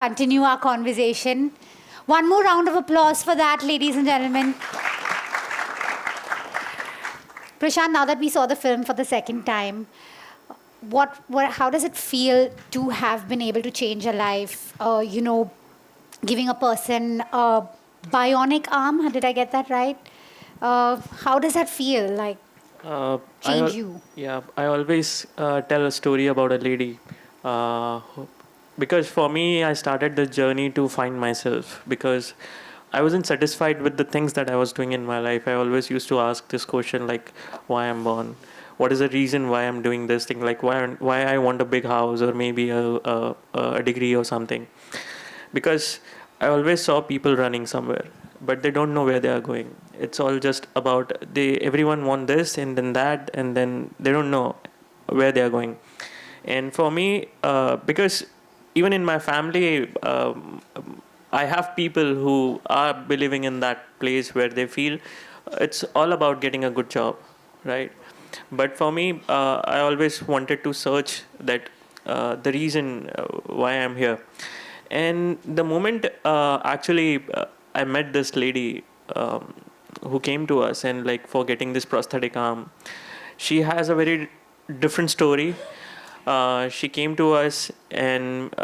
continue our conversation. One more round of applause for that, ladies and gentlemen. Prashant, now that we saw the film for the second time, how does it feel to have been able to change a life? Giving a person a bionic arm. Did I get that right? How does that feel? Like I change al- you? yeah, I always tell a story about a lady, because for me, I started the journey to find myself because I wasn't satisfied with the things that I was doing in my life. I always used to ask this question like, why I'm born? What is the reason why I'm doing this thing? Like why I want a big house or maybe a degree or something? Because I always saw people running somewhere, but they don't know where they are going. It's all just about everyone want this and then that, and then they don't know where they are going. And for me, because even in my family, I have people who are believing in that place where they feel it's all about getting a good job, right? But for me, I always wanted to search that the reason why I'm here. And the moment I met this lady who came to us and like for getting this prosthetic arm, she has a very different story. She came to us and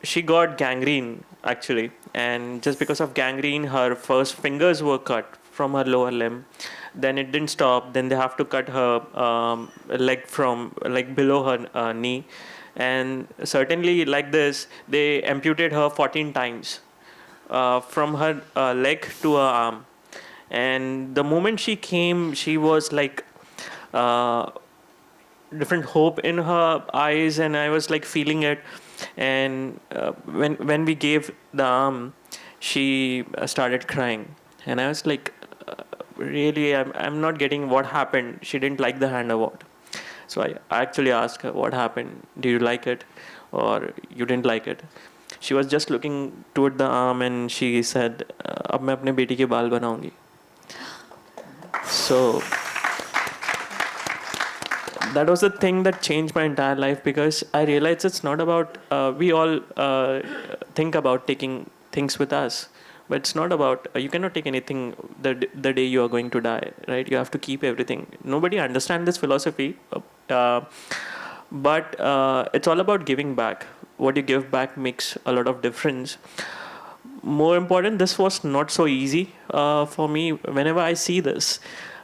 she got gangrene actually, and just because of gangrene, her first fingers were cut from her lower limb. Then it didn't stop. Then they have to cut her leg from like below her knee, and certainly like this, they amputated her 14 times from her leg to her arm. And the moment she came, she was like uh, different hope in her eyes, and I was like feeling it. And when we gave the arm, she started crying, and I was like, really, I'm not getting what happened. She didn't like the hand award. So I actually asked her, what happened? Do you like it or you didn't like it? She was just looking toward the arm and she said, अब मैं अपने बेटी के बाल बनाऊंगी. So that was the thing that changed my entire life, because I realized it's not about, we all think about taking things with us, but it's not about, you cannot take anything the day you are going to die, right? You have to keep everything. Nobody understands this philosophy, uh, but it's all about giving back. What you give back makes a lot of difference. More important, this was not so easy for me. Whenever I see this,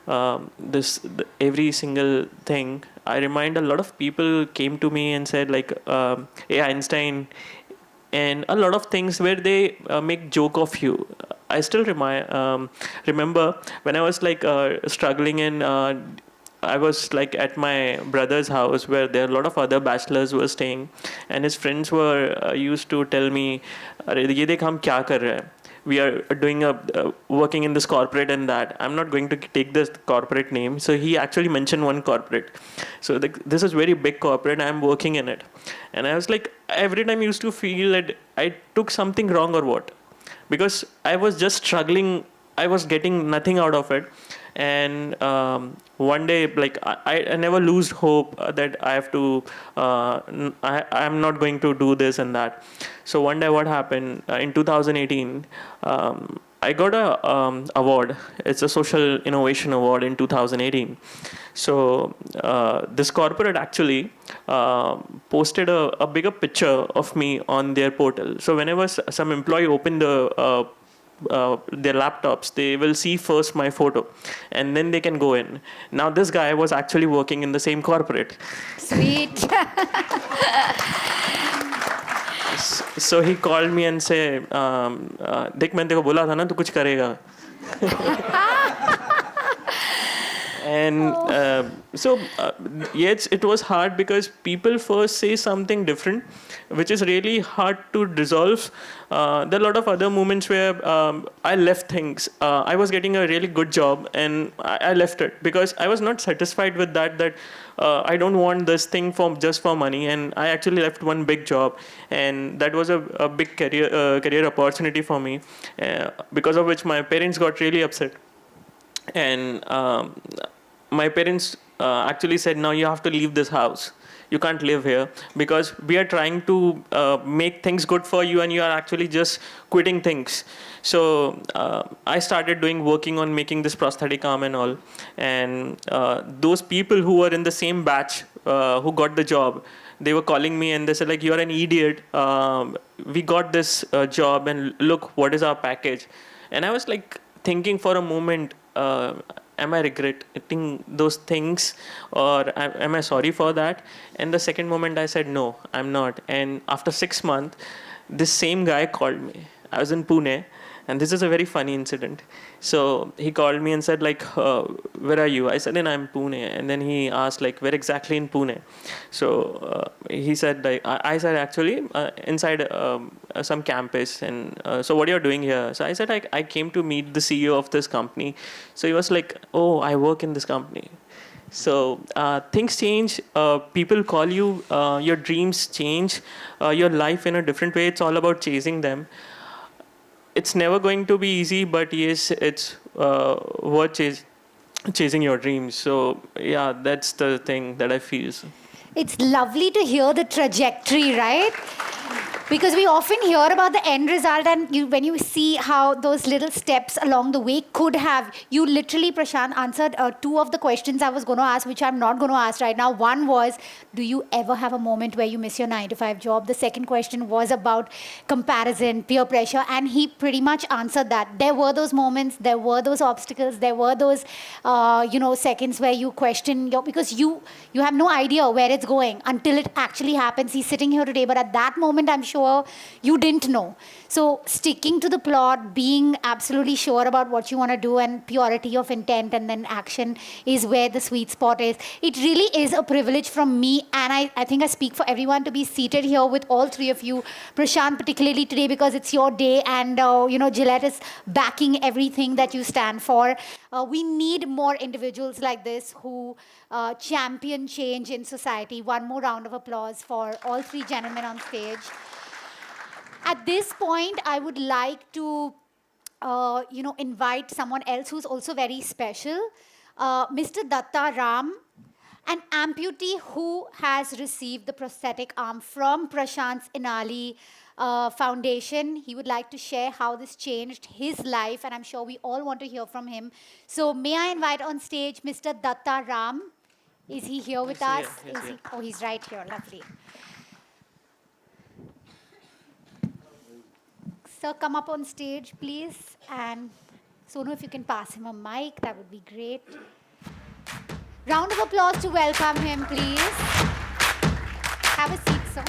every single thing, I remind a lot of people came to me and said like, hey Einstein, and a lot of things where they make joke of you. I still remember when I was like struggling, and I was like at my brother's house where there are a lot of other bachelors who were staying, and his friends were used to tell me, "अरे ये देख हम क्या कर रहे हैं? We are doing working in this corporate and that." I'm not going to take this corporate name. So he actually mentioned one corporate. So this is very big corporate. I'm working in it, and I was like, every time I used to feel that I took something wrong or what, because I was just struggling. I was getting nothing out of it. And one day, like I never lose hope that I have to, I'm not going to do this and that. So one day what happened, in 2018, I got a award. It's a social innovation award in 2018. So this corporate actually posted a bigger picture of me on their portal. So whenever some employee opened their laptops, they will see first my photo, and then they can go in. Now this guy was actually working in the same corporate. Sweet. So he called me and say, देख मैंने तेको बोला था ना तू कुछ करेगा. And yes, it was hard because people first say something different, which is really hard to resolve. There are a lot of other moments where I left things. I was getting a really good job and I left it because I was not satisfied with that. I don't want this thing just for money, and I actually left one big job, and that was a big career opportunity for me, because of which my parents got really upset. And my parents actually said, now you have to leave this house. you can't live here, because we are trying to make things good for you and you are actually just quitting things. So I started working on making this prosthetic arm and all. And those people who were in the same batch who got the job, they were calling me and they said like, you're an idiot. We got this job and look, what is our package? And I was like thinking for a moment, am I regretting those things, or am I sorry for that? And the second moment I said, no, I'm not. And after 6 months, this same guy called me. I was in Pune, and this is a very funny incident. So he called me and said like, where are you? I said, I'm Pune. And then he asked like, where exactly in Pune? So he said like, I said actually inside some campus. And so what you're doing here? So I said like, I came to meet the CEO of this company. So he was like, oh, I work in this company. So things change, people call you, your dreams change, your life in a different way. It's all about chasing them. It's never going to be easy, but yes, it's worth chasing your dreams. So yeah, that's the thing that I feel. It's lovely to hear the trajectory, right? Because we often hear about the end result, and when you see how those little steps along the way could have, you literally, Prashant, answered two of the questions I was going to ask, which I'm not going to ask right now. One was, do you ever have a moment where you miss your 9 to 5 job? The second question was about comparison, peer pressure, and he pretty much answered that. There were those moments, there were those obstacles, there were those, seconds where you question because you have no idea where it's going until it actually happens. He's sitting here today, but at that moment, I'm sure you didn't know. So sticking to the plot, being absolutely sure about what you want to do, and purity of intent and then action is where the sweet spot is. It really is a privilege from me, and I think I speak for everyone, to be seated here with all three of you. Prashant, particularly today, because it's your day, and Gillette is backing everything that you stand for. We need more individuals like this who champion change in society. One more round of applause for all three gentlemen on stage. At this point, I would like to, invite someone else who's also very special, Mr. Datta Ram, an amputee who has received the prosthetic arm from Prashant's Inali Foundation. He would like to share how this changed his life, and I'm sure we all want to hear from him. So may I invite on stage Mr. Datta Ram? Is he here with us? Oh, he's right here. Lovely. Sir, come up on stage, please. And Sonu, if you can pass him a mic, that would be great. Round of applause to welcome him, please. Have a seat, sir.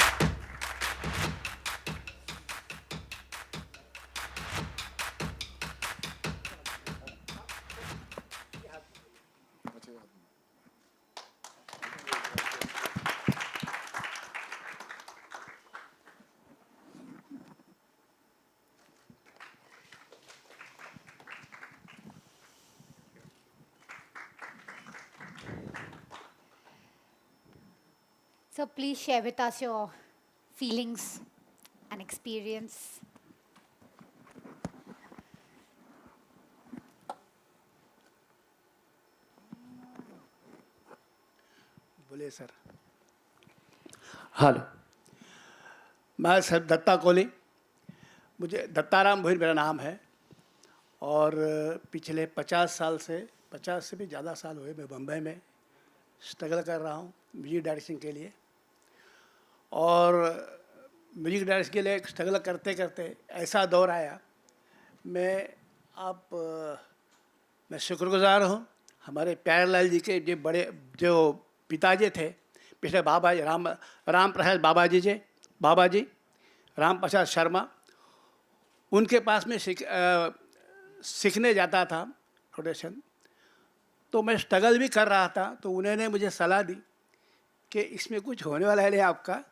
So please share with us your feelings and experience. बोलिए sir. Hello, मैं sir Dutta Kohli, मुझे दत्ताराम भोईर मेरा नाम है, और पिछले 50 से भी ज़्यादा साल हुए मैं बम्बई में स्ट्रगल कर रहा हूँ म्यूजिक डायरेक्शन के लिए। और म्यूजिक डायरेक्शन के लिए स्ट्रगल करते करते ऐसा दौर आया, मैं शुक्रगुजार हूँ हमारे प्यारेलाल जी के जो पिताजी थे, पिछले बाबा जी राम प्रसाद बाबाजी राम प्रसाद शर्मा, उनके पास में सीखने जाता था रोटेशन। तो मैं स्ट्रगल भी कर रहा था, तो उन्होंने मुझे सलाह दी कि इसमें कुछ होने वाला है नहीं आपका,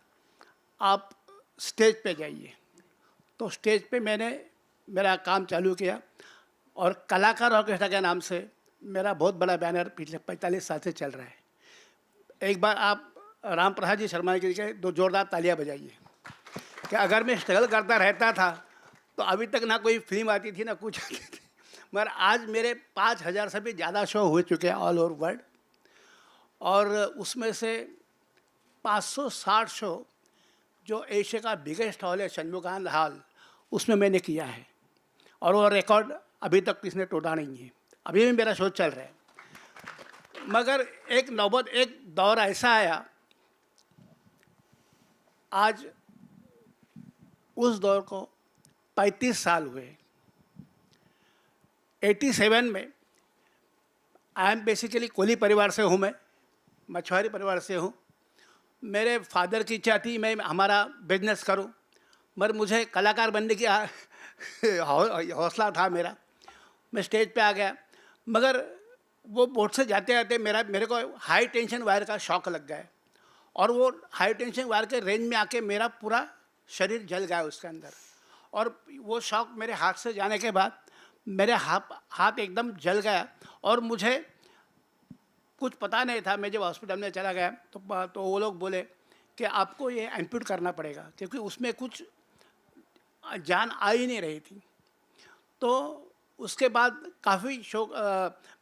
आप स्टेज पे जाइए। तो स्टेज पे मैंने मेरा काम चालू किया, और कलाकार ऑर्केस्ट्रा के नाम से मेरा बहुत बड़ा बैनर पिछले 45 साल से चल रहा है। एक बार आप राम प्रसाद जी शर्मा के लिए 2 जोरदार तालियां बजाइए कि अगर मैं स्ट्रगल करता रहता था तो अभी तक ना कोई फिल्म आती थी ना कुछ आती थी, मगर आज मेरे 5000 से भी ज़्यादा शो हो चुके हैं ऑल ओवर वर्ल्ड। और उसमें से 560 शो जो एशिया का बिगेस्ट हॉल है षणमुगानंद हॉल, उसमें मैंने किया है और वो रिकॉर्ड अभी तक किसने तोड़ा नहीं है। अभी भी मेरा शो चल रहा है। मगर एक नौबत, एक दौर ऐसा आया, आज उस दौर को 35 साल हुए। 87 में आई एम बेसिकली कोली परिवार से हूँ, मैं मछुआरी परिवार से हूँ। मेरे फादर की इच्छा थी मैं हमारा बिजनेस करूँ, मगर मुझे कलाकार बनने की हौसला था मेरा। मैं स्टेज पे आ गया, मगर वो बोट से जाते जाते मेरे को हाई टेंशन वायर का शॉक लग गया और वो हाई टेंशन वायर के रेंज में आके मेरा पूरा शरीर जल गया उसके अंदर। और वो शॉक मेरे हाथ से जाने के बाद मेरे हाथ एकदम जल गया और मुझे कुछ पता नहीं था। मैं जब हॉस्पिटल में चला गया तो वो लोग बोले कि आपको ये एम्प्यूट करना पड़ेगा, क्योंकि उसमें कुछ जान आ ही नहीं रही थी। तो उसके बाद काफ़ी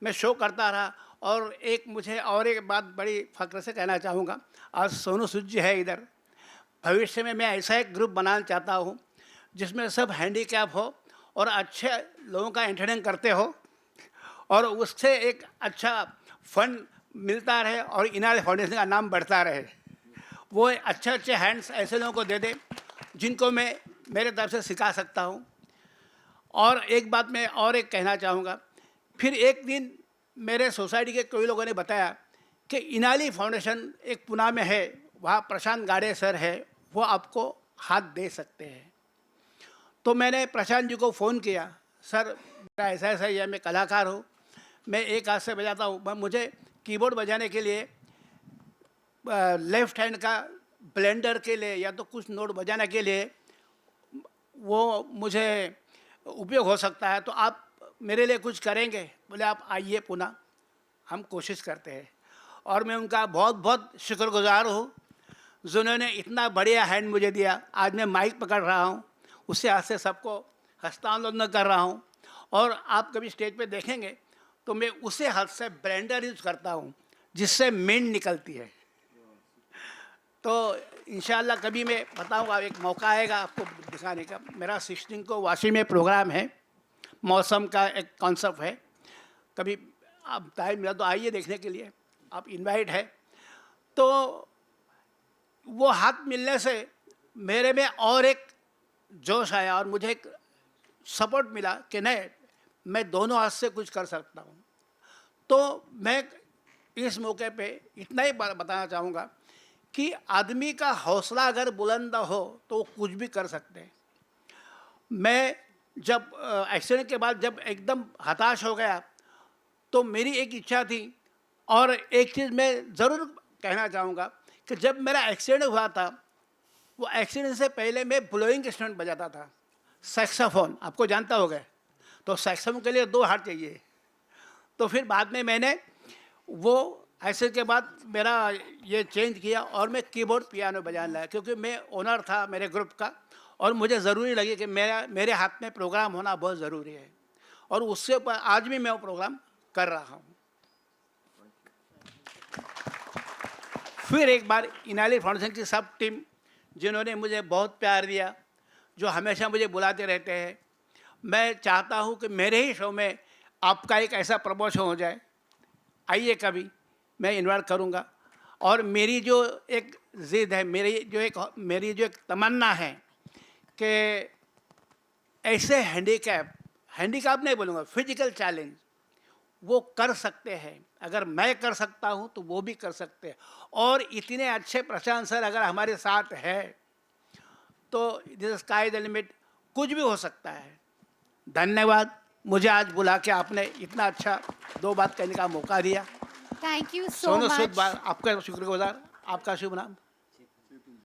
मैं शो करता रहा। और एक बात बड़ी फ़ख्र से कहना चाहूँगा, आज सोनू सूद जी है इधर। भविष्य में मैं ऐसा एक ग्रुप बनाना चाहता हूँ जिसमें सब हैंडीकैप हो और अच्छे लोगों का एंटरटेन करते हो और उससे एक अच्छा फंड मिलता रहे और इनाल फाउंडेशन का नाम बढ़ता रहे। वो अच्छे हैंड्स ऐसे लोगों को दे दे जिनको मैं मेरे तरफ से सिखा सकता हूँ। और एक बात मैं और एक कहना चाहूँगा, फिर एक दिन मेरे सोसाइटी के कई लोगों ने बताया कि इनाली फाउंडेशन एक पुणे में है, वहाँ प्रशांत गाड़े सर है, वो आपको हाथ दे सकते हैं। तो मैंने प्रशांत जी को फ़ोन किया, सर मेरा ऐसा ऐसा ही है, मैं कलाकार हूँ, मैं एक हाथ से बजाता हूँ, मुझे कीबोर्ड बजाने के लिए लेफ़्ट हैंड का ब्लेंडर के लिए या तो कुछ नोट बजाने के लिए वो मुझे उपयोग हो सकता है, तो आप मेरे लिए कुछ करेंगे? बोले आप आइए पुणे, हम कोशिश करते हैं। और मैं उनका बहुत बहुत शुक्रगुजार हूँ जिन्होंने इतना बढ़िया हैंड मुझे दिया। आज मैं माइक पकड़ रहा हूँ, उससे हाथ से सबको हस्तांदोलन कर रहा हूँ। और आप कभी स्टेज पे देखेंगे तो मैं उसे हाथ से ब्लेंडर यूज़ करता हूँ जिससे मेन निकलती है। तो इंशाल्लाह कभी मैं बताऊँगा, एक मौका आएगा आपको दिखाने का। मेरा 16 को वाशी में प्रोग्राम है, मौसम का एक कॉन्सेप्ट है। कभी आप टाइम मिला तो आइए देखने के लिए, आप इनवाइट है। तो वो हाथ मिलने से मेरे में और एक जोश आया और मुझे एक सपोर्ट मिला कि नहीं, मैं दोनों हाथ से कुछ कर सकता हूँ। तो मैं इस मौके पे इतना ही बताना चाहूँगा कि आदमी का हौसला अगर बुलंद हो तो वो कुछ भी कर सकते हैं। मैं जब एक्सीडेंट के बाद जब एकदम हताश हो गया तो मेरी एक इच्छा थी, और एक चीज़ मैं ज़रूर कहना चाहूँगा कि जब मेरा एक्सीडेंट हुआ था, वो एक्सीडेंट से पहले मैं ब्लोइंग इंस्ट्रूमेंट बजाता था, सैक्सोफोन, आपको जानता होगा। तो सैक्सोफोन के लिए 2 हाथ चाहिए। तो फिर बाद में मैंने वो ऐसे के बाद मेरा ये चेंज किया और मैं कीबोर्ड पियानो बजाने लगा, क्योंकि मैं ओनर था मेरे ग्रुप का और मुझे ज़रूरी लगी कि मेरे हाथ में प्रोग्राम होना बहुत ज़रूरी है। और उससे आज भी मैं वो प्रोग्राम कर रहा हूँ। फिर एक बार इनाली फाउंडेशन की सब टीम जिन्होंने मुझे बहुत प्यार दिया, जो हमेशा मुझे बुलाते रहते हैं, मैं चाहता हूँ कि मेरे ही शो में आपका एक ऐसा प्रमोशन हो जाए। आइए कभी, मैं इन्वाइट करूँगा। और मेरी जो एक ज़िद है, मेरी जो एक तमन्ना है कि ऐसे हैंडीकैप नहीं बोलूँगा, फिजिकल चैलेंज वो कर सकते हैं। अगर मैं कर सकता हूँ तो वो भी कर सकते हैं। और इतने अच्छे प्रशांत सर अगर हमारे साथ है तो दिस स्काई द लिमिट, कुछ भी हो सकता है। धन्यवाद, मुझे आज बुला के आपने इतना अच्छा 2 बात कहने का मौका दिया। Thank you so Sonu much. Sood, आपका शुक्रगुजार। आपका शुभ नाम?